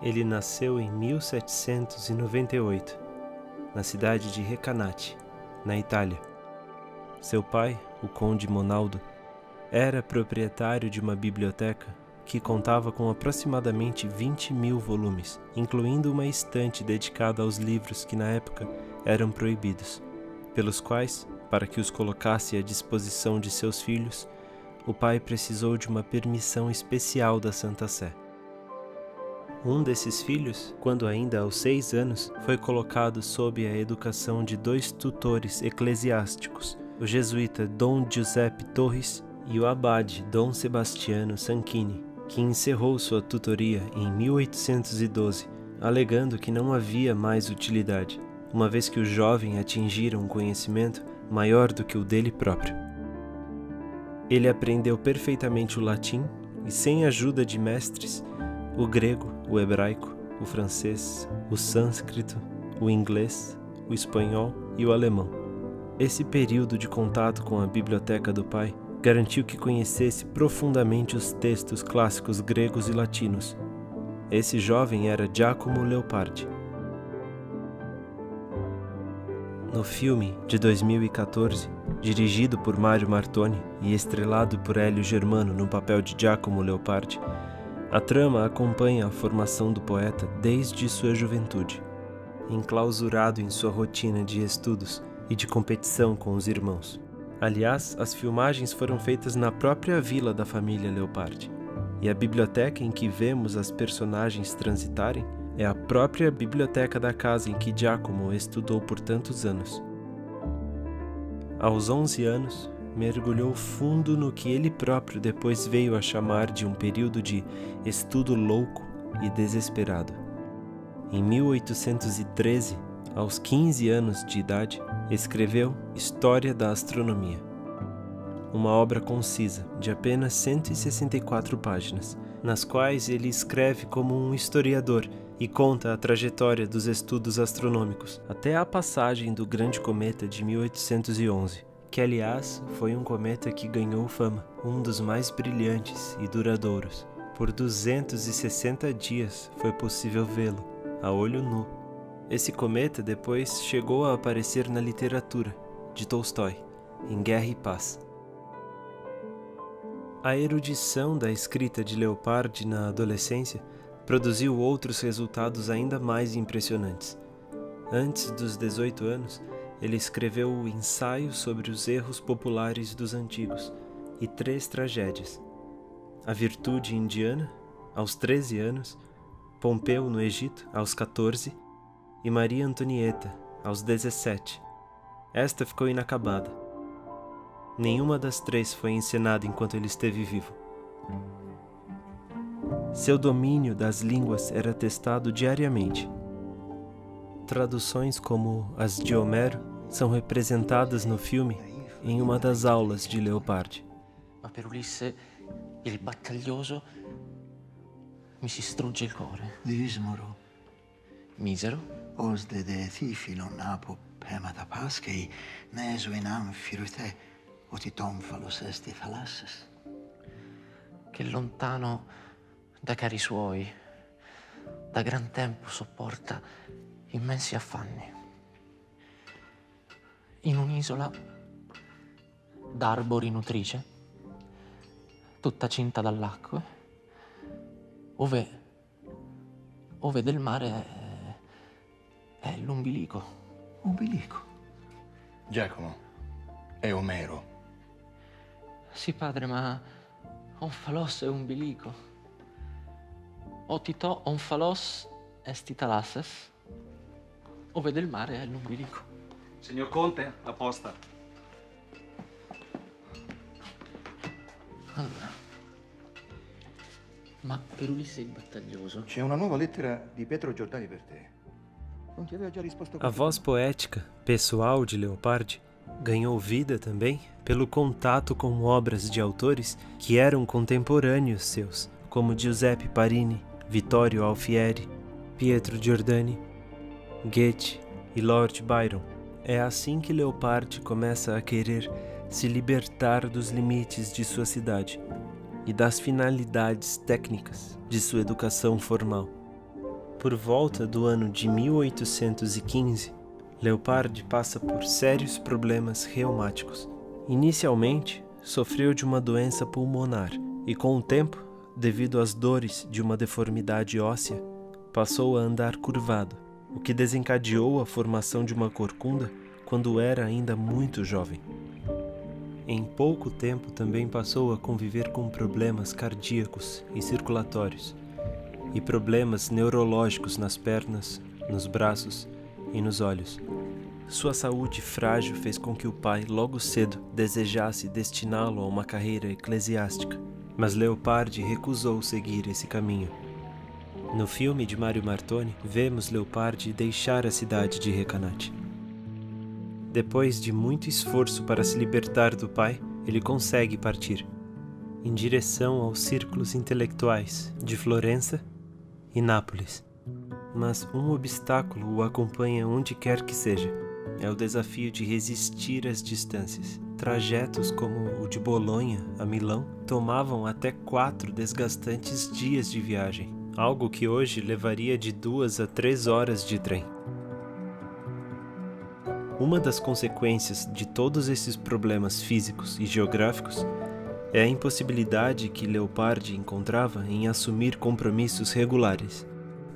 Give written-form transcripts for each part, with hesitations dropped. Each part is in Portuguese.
Ele nasceu em 1798, na cidade de Recanati, na Itália. Seu pai, o conde Monaldo, era proprietário de uma biblioteca que contava com aproximadamente 20.000 volumes, incluindo uma estante dedicada aos livros que na época eram proibidos, pelos quais, para que os colocasse à disposição de seus filhos, o pai precisou de uma permissão especial da Santa Sé. Um desses filhos, quando ainda aos 6 anos, foi colocado sob a educação de 2 tutores eclesiásticos, o jesuíta Dom Giuseppe Torres e o abade Dom Sebastiano Sanchini, que encerrou sua tutoria em 1812, alegando que não havia mais utilidade, uma vez que o jovem atingira um conhecimento maior do que o dele próprio. Ele aprendeu perfeitamente o latim e, sem ajuda de mestres, o grego, o hebraico, o francês, o sânscrito, o inglês, o espanhol e o alemão. Esse período de contato com a biblioteca do pai garantiu que conhecesse profundamente os textos clássicos gregos e latinos. Esse jovem era Giacomo Leopardi. No filme de 2014, dirigido por Mario Martoni e estrelado por Hélio Germano no papel de Giacomo Leopardi, a trama acompanha a formação do poeta desde sua juventude, enclausurado em sua rotina de estudos e de competição com os irmãos. Aliás, as filmagens foram feitas na própria vila da família Leopardi, e a biblioteca em que vemos as personagens transitarem é a própria biblioteca da casa em que Giacomo estudou por tantos anos. Aos 11 anos, mergulhou fundo no que ele próprio depois veio a chamar de um período de estudo louco e desesperado. Em 1813, aos 15 anos de idade, escreveu História da Astronomia, uma obra concisa de apenas 164 páginas, nas quais ele escreve como um historiador e conta a trajetória dos estudos astronômicos até a passagem do grande cometa de 1811, que aliás foi um cometa que ganhou fama, um dos mais brilhantes e duradouros. Por 260 dias foi possível vê-lo, a olho nu. Esse cometa depois chegou a aparecer na literatura de Tolstói, em Guerra e Paz. A erudição da escrita de Leopardi na adolescência produziu outros resultados ainda mais impressionantes. Antes dos 18 anos, ele escreveu o Ensaio sobre os Erros Populares dos Antigos e 3 tragédias: A Virtude Indiana, aos 13 anos, Pompeu no Egito, aos 14, e Maria Antonieta, aos 17. Esta ficou inacabada. Nenhuma das 3 foi encenada enquanto ele esteve vivo. Seu domínio das línguas era testado diariamente. Traduções como as de Homero são representadas no filme em uma das aulas de Leopardi. Ma per Ulisse il battaglioso mi si strugge il cuore. Dismoro. Misero? Os de thifilon apo pemata paschei, neso in amphirute, otitonphalos esti thalasses. Che lontano da cari suoi, da gran tempo sopporta immensi affanni. In un'isola d'arbori nutrice, tutta cinta dall'acqua, ove del mare è l'umbilico. Umbilico. Giacomo, è Omero. Sì, padre, ma onfalos è umbilico. Otito onfalos esti thalasses, ove del mare è l'umbilico. Signor Conte, a posta. Allora, ma per Ulisse il battaglioso? C'è una nuova lettera di Pietro Giordani per te. Non ti aveva già risposto? A voz poética, pessoal de Leopardi ganhou vida também pelo contato com obras de autores que eram contemporâneos seus, como Giuseppe Parini, Vittorio Alfieri, Pietro Giordani, Goethe e Lord Byron. É assim que Leopardi começa a querer se libertar dos limites de sua cidade e das finalidades técnicas de sua educação formal. Por volta do ano de 1815, Leopardi passa por sérios problemas reumáticos. Inicialmente, sofreu de uma doença pulmonar e, com o tempo, devido às dores de uma deformidade óssea, passou a andar curvado, o que desencadeou a formação de uma corcunda quando era ainda muito jovem. Em pouco tempo também passou a conviver com problemas cardíacos e circulatórios e problemas neurológicos nas pernas, nos braços e nos olhos. Sua saúde frágil fez com que o pai, logo cedo, desejasse destiná-lo a uma carreira eclesiástica, mas Leopardi recusou seguir esse caminho. No filme de Mario Martoni, vemos Leopardi deixar a cidade de Recanati. Depois de muito esforço para se libertar do pai, ele consegue partir, em direção aos círculos intelectuais de Florença e Nápoles. Mas um obstáculo o acompanha onde quer que seja. É o desafio de resistir às distâncias. Trajetos como o de Bolonha a Milão tomavam até 4 desgastantes dias de viagem, algo que hoje levaria de 2 a 3 horas de trem. Uma das consequências de todos esses problemas físicos e geográficos é a impossibilidade que Leopardi encontrava em assumir compromissos regulares.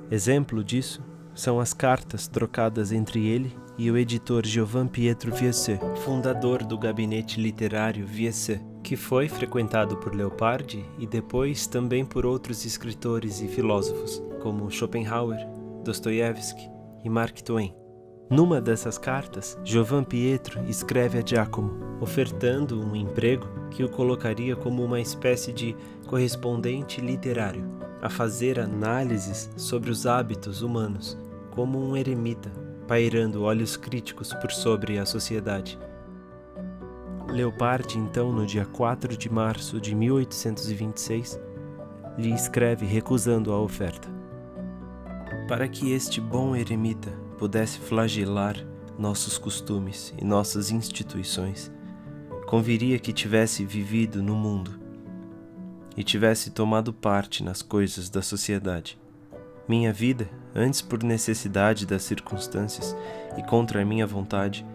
Exemplo disso são as cartas trocadas entre ele e o editor Giovan Pietro Vieusseux, fundador do gabinete literário Vieusseux, que foi frequentado por Leopardi e depois também por outros escritores e filósofos, como Schopenhauer, Dostoiévski e Mark Twain. Numa dessas cartas, Giovan Pietro escreve a Giacomo, ofertando um emprego que o colocaria como uma espécie de correspondente literário, a fazer análises sobre os hábitos humanos, como um eremita, pairando olhos críticos por sobre a sociedade. Leopardi, então, no dia 4 de março de 1826, lhe escreve recusando a oferta. Para que este bom eremita pudesse flagelar nossos costumes e nossas instituições, conviria que tivesse vivido no mundo e tivesse tomado parte nas coisas da sociedade. Minha vida, antes por necessidade das circunstâncias e contra a minha vontade,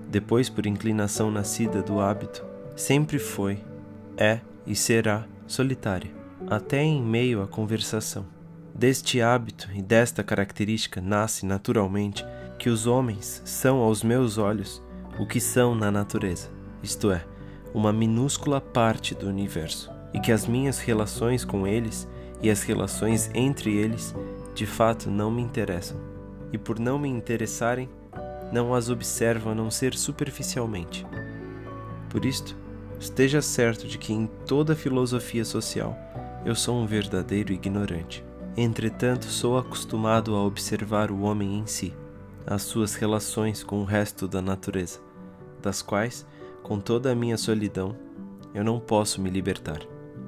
depois por inclinação nascida do hábito, sempre foi, é e será solitária, até em meio à conversação. Deste hábito e desta característica nasce naturalmente que os homens são aos meus olhos o que são na natureza, isto é, uma minúscula parte do universo, e que as minhas relações com eles e as relações entre eles de fato não me interessam, e por não me interessarem, não as observo a não ser superficialmente. Por isto, esteja certo de que em toda a filosofia social eu sou um verdadeiro ignorante. Entretanto, sou acostumado a observar o homem em si, as suas relações com o resto da natureza, das quais, com toda a minha solidão, eu não posso me libertar.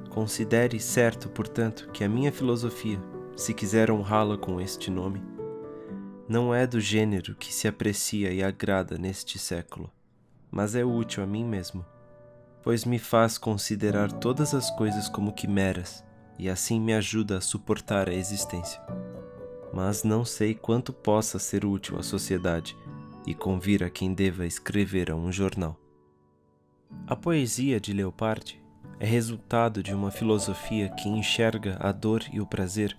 Considere certo, portanto, que a minha filosofia, se quiser honrá-la com este nome, não é do gênero que se aprecia e agrada neste século, mas é útil a mim mesmo, pois me faz considerar todas as coisas como quimeras, e assim me ajuda a suportar a existência. Mas não sei quanto possa ser útil à sociedade e convir a quem deva escrever a um jornal. A poesia de Leopardi é resultado de uma filosofia que enxerga a dor e o prazer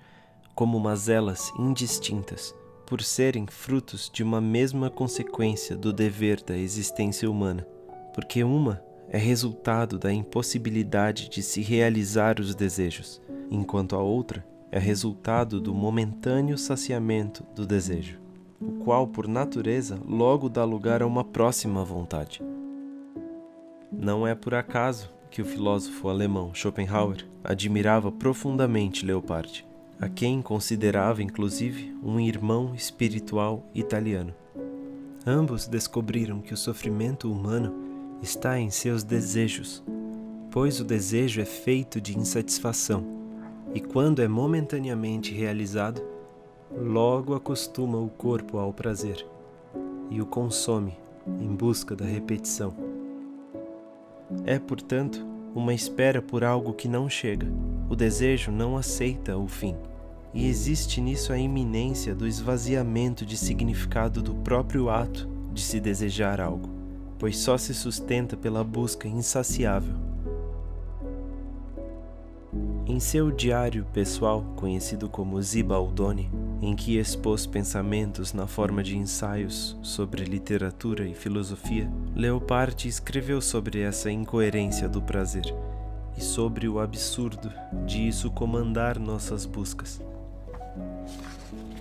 como mazelas indistintas, por serem frutos de uma mesma consequência do dever da existência humana, porque uma é resultado da impossibilidade de se realizar os desejos, enquanto a outra é resultado do momentâneo saciamento do desejo, o qual, por natureza, logo dá lugar a uma próxima vontade. Não é por acaso que o filósofo alemão Schopenhauer admirava profundamente Leopardi, a quem considerava, inclusive, um irmão espiritual italiano. Ambos descobriram que o sofrimento humano está em seus desejos, pois o desejo é feito de insatisfação, e quando é momentaneamente realizado, logo acostuma o corpo ao prazer, e o consome em busca da repetição. É, portanto, uma espera por algo que não chega. O desejo não aceita o fim, e existe nisso a iminência do esvaziamento de significado do próprio ato de se desejar algo, pois só se sustenta pela busca insaciável. Em seu diário pessoal, conhecido como Zibaldone, em que expôs pensamentos na forma de ensaios sobre literatura e filosofia, Leopardi escreveu sobre essa incoerência do prazer e sobre o absurdo de isso comandar nossas buscas.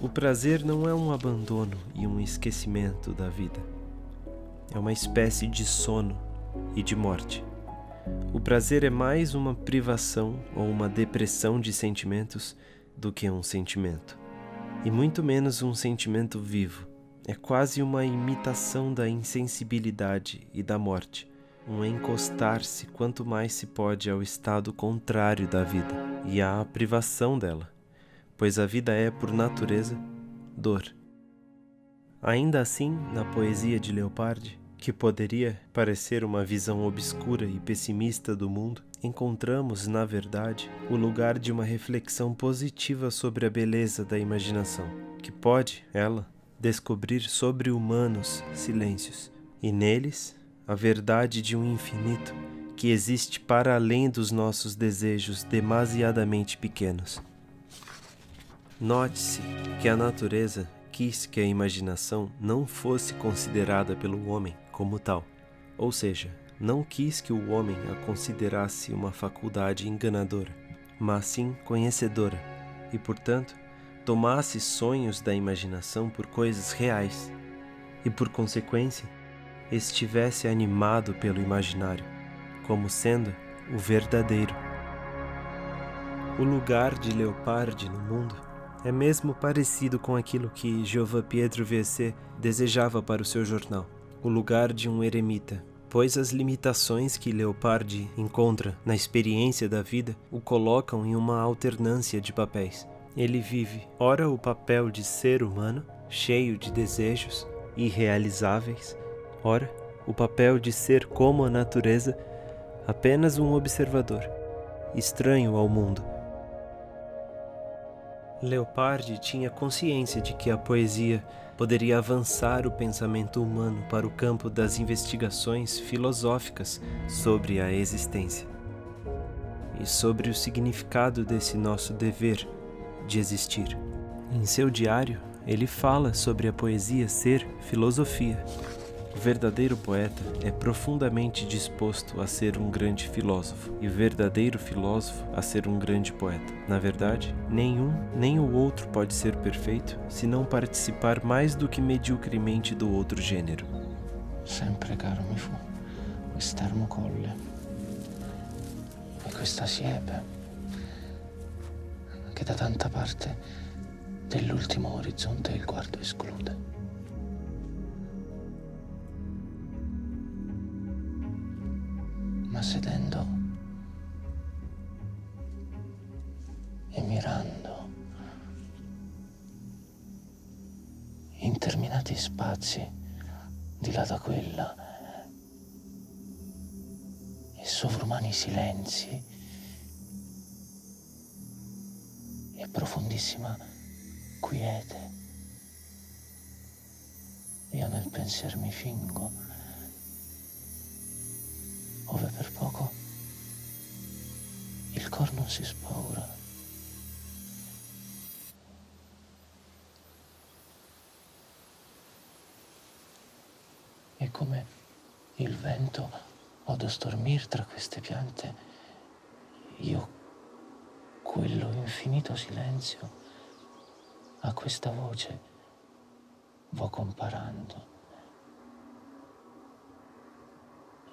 O prazer não é um abandono e um esquecimento da vida. É uma espécie de sono e de morte. O prazer é mais uma privação ou uma depressão de sentimentos do que um sentimento, e muito menos um sentimento vivo. É quase uma imitação da insensibilidade e da morte, um encostar-se quanto mais se pode ao estado contrário da vida e à privação dela, pois a vida é, por natureza, dor. Ainda assim, na poesia de Leopardi, que poderia parecer uma visão obscura e pessimista do mundo, encontramos, na verdade, o lugar de uma reflexão positiva sobre a beleza da imaginação, que pode, ela, descobrir sobre-humanos silêncios, e neles a verdade de um infinito que existe para além dos nossos desejos demasiadamente pequenos. Note-se que a natureza quis que a imaginação não fosse considerada pelo homem como tal, ou seja, não quis que o homem a considerasse uma faculdade enganadora, mas sim conhecedora, e, portanto, tomasse sonhos da imaginação por coisas reais, e, por consequência, estivesse animado pelo imaginário, como sendo o verdadeiro. O lugar de Leopardi no mundo é mesmo parecido com aquilo que Giovan Pietro Vesey desejava para o seu jornal, o lugar de um eremita, pois as limitações que Leopardi encontra na experiência da vida o colocam em uma alternância de papéis. Ele vive, ora, o papel de ser humano, cheio de desejos irrealizáveis, ora, o papel de ser como a natureza, apenas um observador, estranho ao mundo. Leopardi tinha consciência de que a poesia poderia avançar o pensamento humano para o campo das investigações filosóficas sobre a existência e sobre o significado desse nosso dever de existir. Em seu diário, ele fala sobre a poesia ser filosofia. O verdadeiro poeta é profundamente disposto a ser um grande filósofo, e o verdadeiro filósofo a ser um grande poeta. Na verdade, nenhum nem o outro pode ser perfeito se não participar mais do que mediocremente do outro gênero. Sempre caro mi fu quest'ermo colle e questa siepe che da tanta parte dell'ultimo orizzonte il guardo esclude. Ma sedendo e mirando interminati spazi di là da quella e sovrumani silenzi e profondissima quiete, io nel pensier mi fingo, ove per poco il cor non si spaura. E come il vento odo stormir tra queste piante, io quello infinito silenzio a questa voce vo comparando.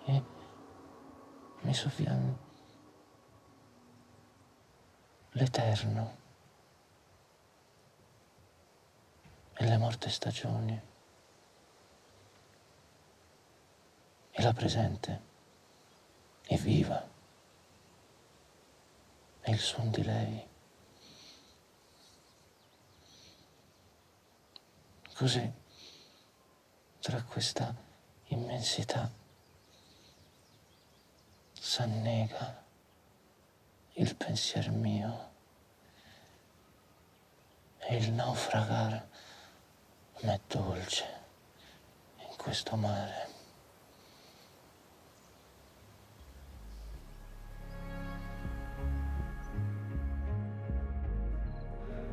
E mi soffian l'eterno e le morte stagioni e la presente è viva e il suon di lei. Così, tra questa immensità s'annega il pensier mio E il naufragare m'è dolce in questo mare.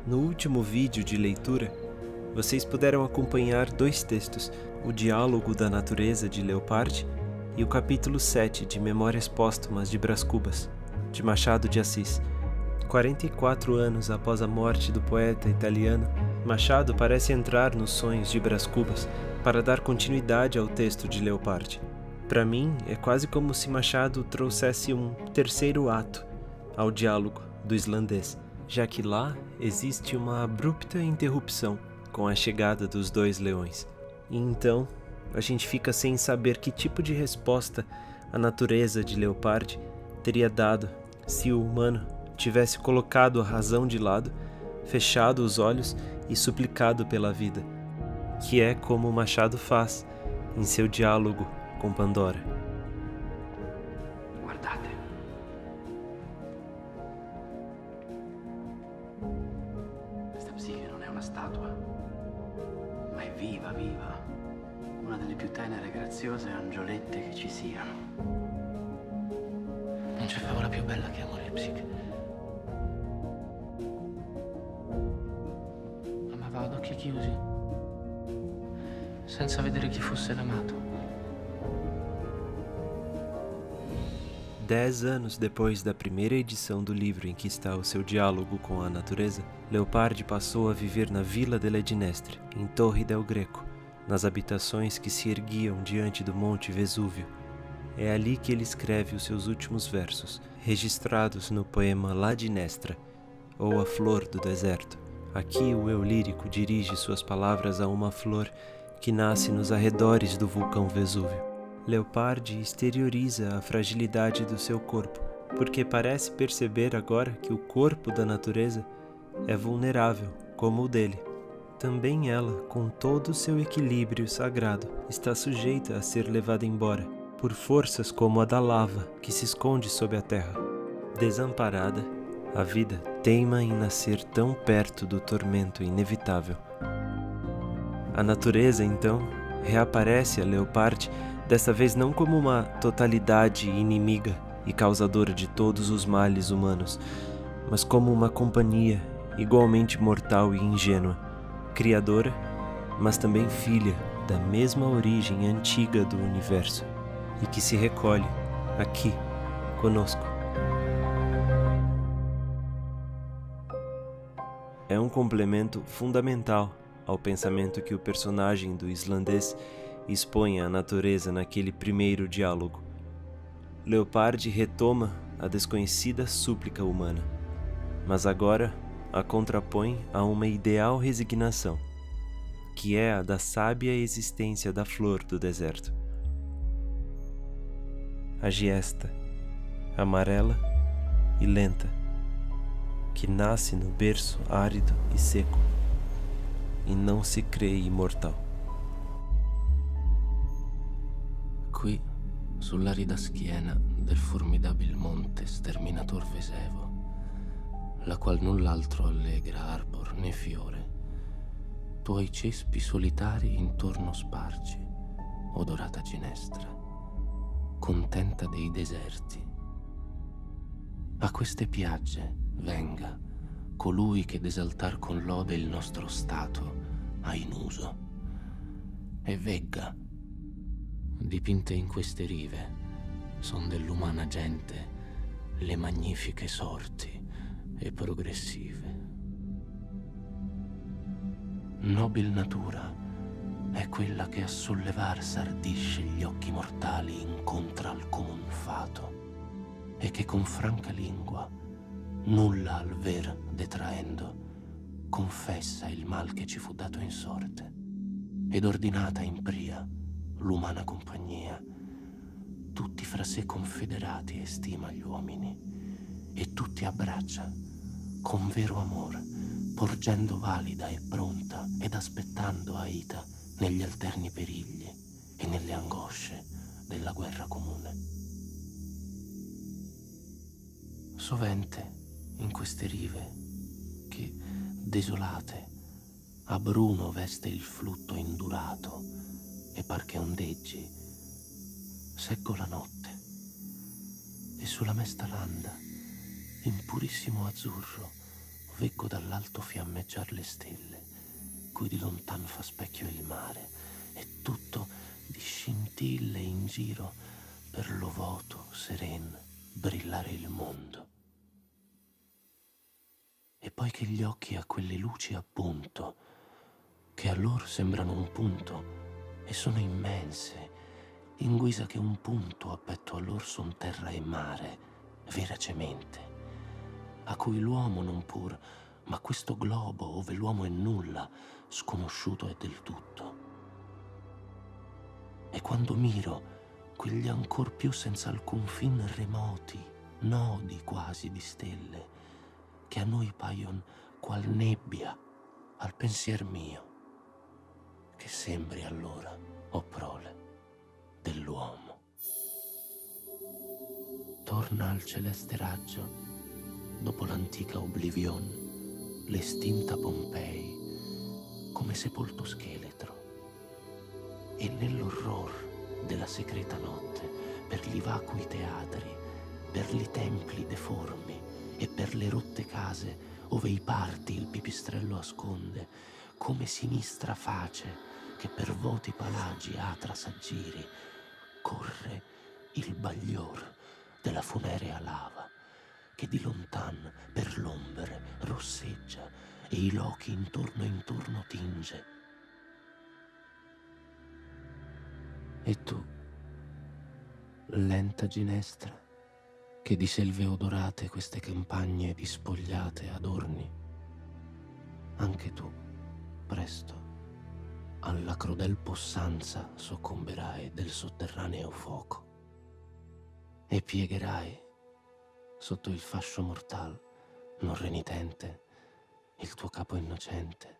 No último vídeo de leitura, vocês puderam acompanhar 2 textos, o Diálogo da Natureza de Leopardi e o capítulo 7 de Memórias Póstumas de Brás Cubas, de Machado de Assis. 44 anos após a morte do poeta italiano, Machado parece entrar nos sonhos de Brás Cubas para dar continuidade ao texto de Leopardi. Para mim, é quase como se Machado trouxesse um terceiro ato ao diálogo do islandês, já que lá existe uma abrupta interrupção com a chegada dos 2 leões. E então, a gente fica sem saber que tipo de resposta a natureza de Leopardi teria dado se o humano tivesse colocado a razão de lado, fechado os olhos e suplicado pela vida, que é como Machado faz em seu diálogo com Pandora. Guardate. Questa psiche non è una statua, ma è viva, viva. Una delle più tenere e graziose angiolette che ci siano. Non c'è favola più bella che amore, psiche. Amava ad occhi chiusi, senza vedere chi fosse l'amato. 10 anos depois da primeira edição do livro em que está o seu diálogo com a natureza, Leopardi passou a viver na Villa delle Ginestre, em Torre del Greco, nas habitações que se erguiam diante do Monte Vesúvio. É ali que ele escreve os seus últimos versos, registrados no poema La Ginestra, ou A Flor do Deserto. Aqui o eu lírico dirige suas palavras a uma flor que nasce nos arredores do vulcão Vesúvio. Leopardi exterioriza a fragilidade do seu corpo, porque parece perceber agora que o corpo da natureza é vulnerável, como o dele. Também ela, com todo o seu equilíbrio sagrado, está sujeita a ser levada embora, por forças como a da lava que se esconde sob a terra. Desamparada, a vida teima em nascer tão perto do tormento inevitável. A natureza, então, reaparece a Leopardi, dessa vez não como uma totalidade inimiga e causadora de todos os males humanos, mas como uma companhia igualmente mortal e ingênua, criadora, mas também filha da mesma origem antiga do universo, e que se recolhe aqui, conosco. É um complemento fundamental ao pensamento que o personagem do islandês expõe à natureza naquele primeiro diálogo. Leopardi retoma a desconhecida súplica humana, mas agora a contrapõe a uma ideal resignação, que é a da sábia existência da flor do deserto. A giesta, amarela e lenta, que nasce no berço árido e seco, e não se crê imortal. Qui, sull'arida schiena del formidabil monte sterminator Vesevo, la qual null'altro allegra arbor né fiore, tuoi cespi solitari intorno spargi, odorata ginestra, contenta dei deserti. A queste piagge venga colui che d'esaltar con lode il nostro stato ha in uso, e vegga. Dipinte in queste rive son dell'umana gente le magnifiche sorti e progressive. Nobil natura è quella che a sollevar s'ardisce gli occhi mortali incontra al comun fato, e che con franca lingua, nulla al ver detraendo, confessa il mal che ci fu dato in sorte, ed ordinata in pria l'umana compagnia, tutti fra sé confederati estima gli uomini, e tutti abbraccia con vero amor, porgendo valida e pronta ed aspettando aita negli alterni perigli e nelle angosce della guerra comune. Sovente in queste rive che, desolate, A bruno veste il flutto indurato e par che ondeggi. Seggo la notte e sulla mesta landa, in purissimo azzurro, veggo dall'alto fiammeggiar le stelle, cui di lontan fa specchio il mare, e tutto di scintille in giro per lo voto seren brillare il mondo. E poi che gli occhi a quelle luci appunto, che a lor sembrano un punto e sono immense, in guisa che un punto a petto a lor son terra e mare, veracemente, a cui l'uomo non pur, ma questo globo ove l'uomo è nulla, sconosciuto è del tutto. E quando miro quegli ancor più senza alcun fin remoti, nodi quasi di stelle, che a noi paion qual nebbia al pensier mio, che sembri allora, o prole, dell'uomo. Torna al celeste raggio, dopo l'antica oblivion, l'estinta Pompei, come sepolto scheletro, e nell'orror della secreta notte, per gli vacui teatri, per li templi deformi e per le rotte case ove i parti il pipistrello asconde, come sinistra face che per voti palagi atra s'aggiri, corre il baglior della funerea lava, che di lontan per l'ombre rosseggia e i lochi intorno e intorno tinge. E tu, lenta ginestra, che di selve odorate queste campagne dispogliate adorni, anche tu, presto, alla crudel possanza soccomberai del sotterraneo fuoco e piegherai sotto il fascio mortal non renitente il tuo capo innocente